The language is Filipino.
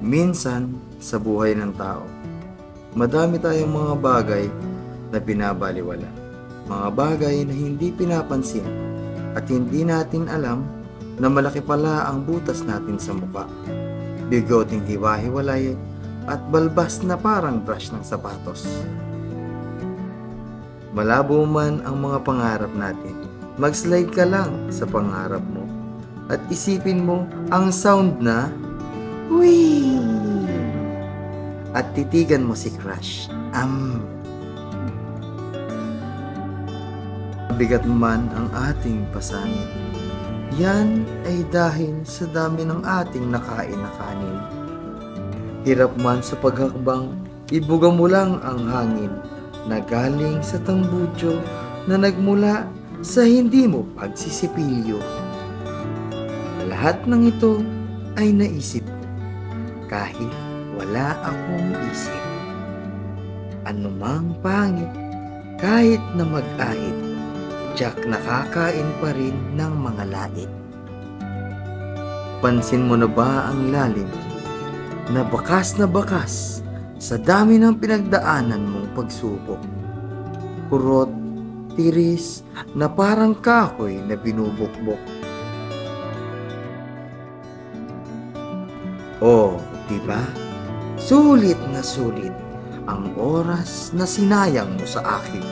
Minsan, sa buhay ng tao, madami tayong mga bagay na binabaliwala. Mga bagay na hindi pinapansin at hindi natin alam na malaki pala ang butas natin sa mukha. Bigoting hiwa-hiwalay at balbas na parang brush ng sapatos. Malabo man ang mga pangarap natin, mag-slide ka lang sa pangarap mo at isipin mo ang sound na wee! At titigan mo si crush. Bigat man ang ating pasanin. Yan ay dahil sa dami ng ating nakain na kanin. Hirap man sa paghakbang, ibuga mo lang ang hangin na galing sa tambutso na nagmula sa hindi mo pagsisipilyo. Lahat ng ito ay naisip ko kahit wala akong isip. Anumang pangit, kahit na mag-ahit, tiyak nakakain pa rin ng mga lait. Pansin mo na ba ang lalim na bakas sa dami ng pinagdaanan mong pagsubok? Kurot, tiris na parang kahoy na binubukbok. Oh, diba? Sulit na sulit ang oras na sinayang mo sa akin.